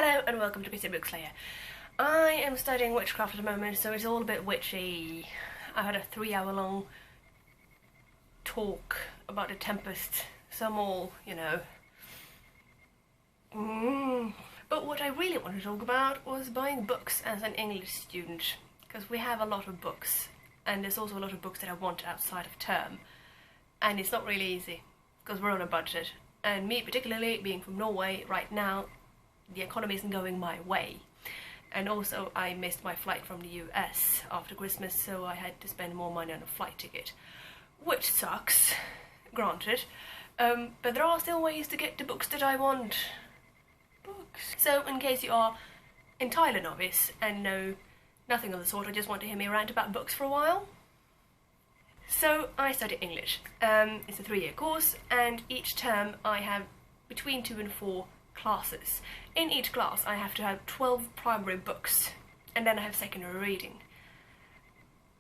Hello and welcome to PC Book Slayer. I am studying witchcraft at the moment, so it's all a bit witchy. I had a 3-hour long talk about the Tempest, so I'm all, you know. But what I really wanted to talk about was buying books as an English student, because we have a lot of books, and there's also a lot of books that I want outside of term, and it's not really easy, because we're on a budget, and me particularly, being from Norway right now, the economy isn't going my way. And also I missed my flight from the US after Christmas, so I had to spend more money on a flight ticket, which sucks, granted, but there are still ways to get the books that I want. Books. So in case you are entirely novice and know nothing of the sort, or just want to hear me rant about books for a while. So I study English. It's a 3-year course, and each term I have between 2 and 4 classes. In each class I have to have 12 primary books, and then I have secondary reading.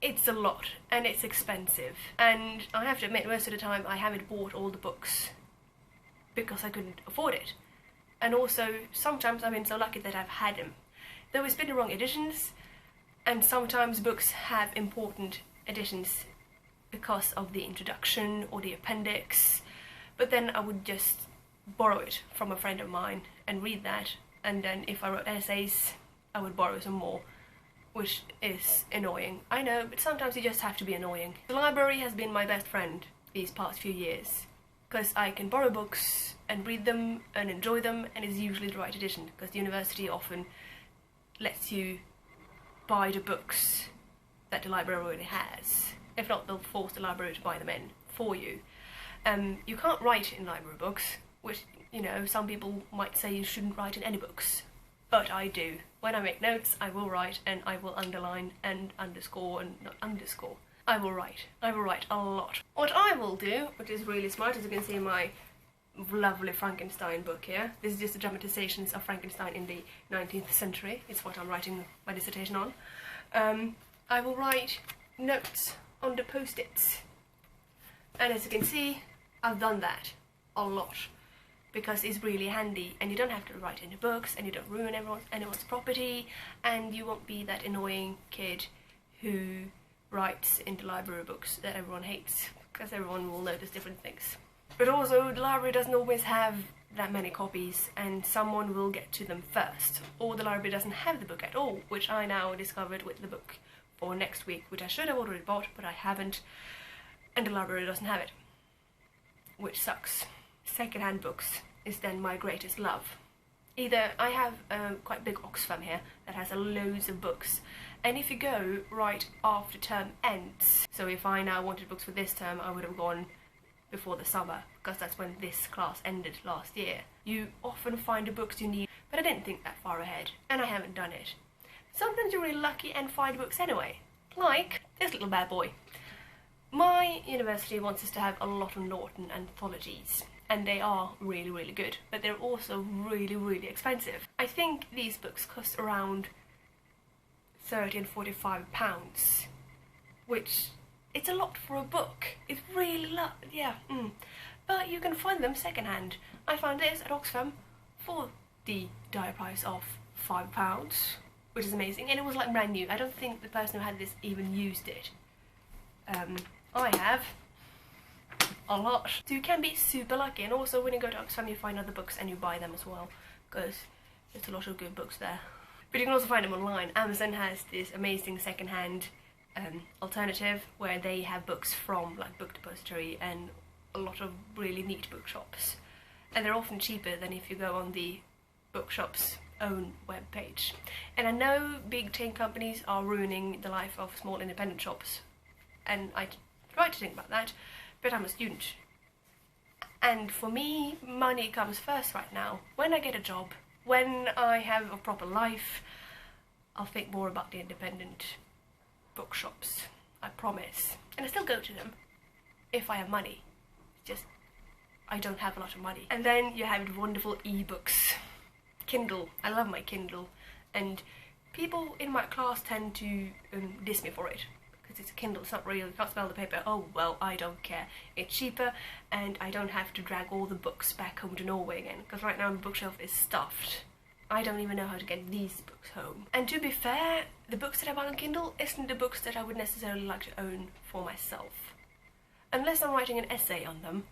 It's a lot, and it's expensive, and I have to admit most of the time I haven't bought all the books because I couldn't afford it. And also sometimes I've been so lucky that I've had them, though it's been the wrong editions, and sometimes books have important editions because of the introduction or the appendix, but then I would just borrow it from a friend of mine and read that, and then if I wrote essays I would borrow some more, which is annoying. I know, but sometimes you just have to be annoying. The library has been my best friend these past few years, because I can borrow books and read them and enjoy them, and it's usually the right edition, because the university often lets you buy the books that the library already has. If not, they'll force the library to buy them in for you. You can't write in library books, which, you know, some people might say you shouldn't write in any books, but I do. When I make notes, I will write, and I will underline and underscore and not underscore. I will write a lot. What I will do, which is really smart, as you can see in my lovely Frankenstein book here. This is just the dramatizations of Frankenstein in the 19th century. It's what I'm writing my dissertation on. I will write notes on the post-its, and as you can see, I've done that a lot, because it's really handy, and you don't have to write in the books, and you don't ruin anyone's property, and you won't be that annoying kid who writes in the library books that everyone hates, because everyone will notice different things. But also, the library doesn't always have that many copies, and someone will get to them first, or the library doesn't have the book at all, which I now discovered with the book for next week, which I should have already bought, but I haven't, and the library doesn't have it, which sucks. Second-hand books is then my greatest love. Either I have a quite big Oxfam here that has loads of books, and if you go right after term ends, so if I now wanted books for this term, I would have gone before the summer, because that's when this class ended last year. You often find the books you need, but I didn't think that far ahead, and I haven't done it. Sometimes you're really lucky and find books anyway, like this little bad boy. My university wants us to have a lot of Norton anthologies, and they are really, really good, but they're also really, really expensive. I think these books cost around £30 and £45, which it's a lot for a book. It's really but you can find them secondhand. I found this at Oxfam for the dire price of £5, which is amazing, and it was like brand new. I don't think the person who had this even used it. I have a lot. So you can be super lucky, and also when you go to Oxfam you find other books and you buy them as well, because there's a lot of good books there. But you can also find them online. Amazon has this amazing second-hand alternative where they have books from like Book Depository and a lot of really neat bookshops, and they're often cheaper than if you go on the bookshop's own webpage. And I know big chain companies are ruining the life of small independent shops, and I try to think about that, but I'm a student, and for me money comes first right now. When I get a job, when I have a proper life, I'll think more about the independent bookshops, I promise. And I still go to them if I have money, just I don't have a lot of money. And then you have wonderful ebooks. Kindle, I love my Kindle, and people in my class tend to diss me for it, because it's a Kindle, it's not real, you can't smell the paper. Oh well, I don't care, it's cheaper, and I don't have to drag all the books back home to Norway again, because right now the bookshelf is stuffed I don't even know how to get these books home. And to be fair, the books that I buy on Kindle isn't the books that I would necessarily like to own for myself. Unless I'm writing an essay on them,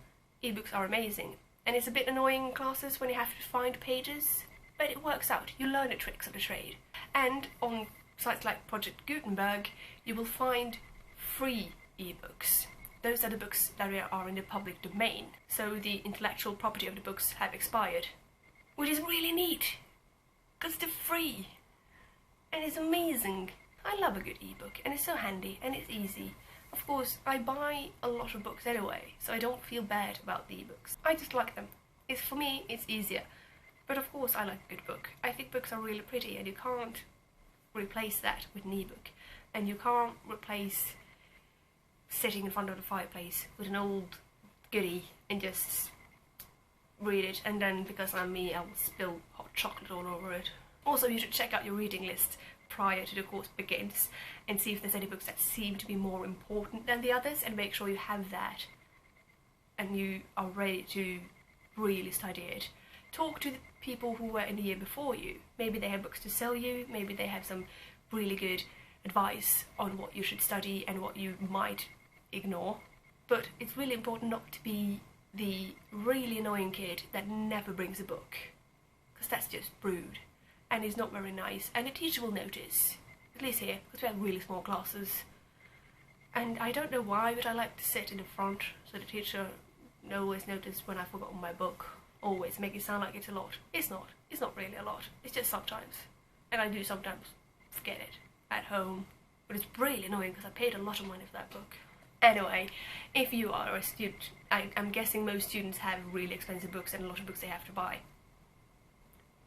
ebooks are amazing. And it's a bit annoying in classes when you have to find pages, but it works out. You learn the tricks of the trade. And on sites like Project Gutenberg, you will find free ebooks. Those are the books that are in the public domain, so the intellectual property of the books have expired. Which is really neat, because they're free. And it's amazing. I love a good ebook, and it's so handy, and it's easy. Of course, I buy a lot of books anyway, so I don't feel bad about the ebooks. I just like them. For me, it's easier. But of course, I like a good book. I think books are really pretty, and you can't replace that with an ebook. And you can't replace sitting in front of the fireplace with an old goodie and just read it, and then because I'm me, I will spill hot chocolate all over it. Also, you should check out your reading list prior to the course begins and see if there's any books that seem to be more important than the others, and make sure you have that and you are ready to really study it. Talk to the people who were in the year before you. Maybe they have books to sell you, maybe they have some really good advice on what you should study and what you might ignore. But it's really important not to be the really annoying kid that never brings a book, because that's just rude and is not very nice, and the teacher will notice, at least here, because we have really small classes. And I don't know why, but I like to sit in the front so the teacher always notices when I've forgotten my book. Always make it sound like it's a lot. It's not really a lot, it's just sometimes. And I do sometimes forget it at home, but it's really annoying because I paid a lot of money for that book. Anyway, if you are a student, I'm guessing most students have really expensive books and a lot of books they have to buy.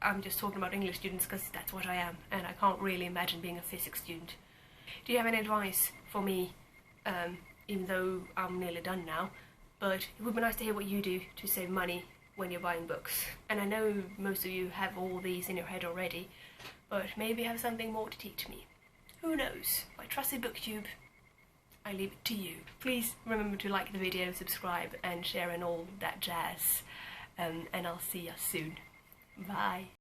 I'm just talking about English students because that's what I am, and I can't really imagine being a physics student. Do you have any advice for me, even though I'm nearly done now? But it would be nice to hear what you do to save money when you're buying books. And I know most of you have all these in your head already, but maybe you have something more to teach me. Who knows? My trusty booktube, I leave it to you. Please remember to like the video, subscribe and share and all that jazz, and I'll see you soon. Bye.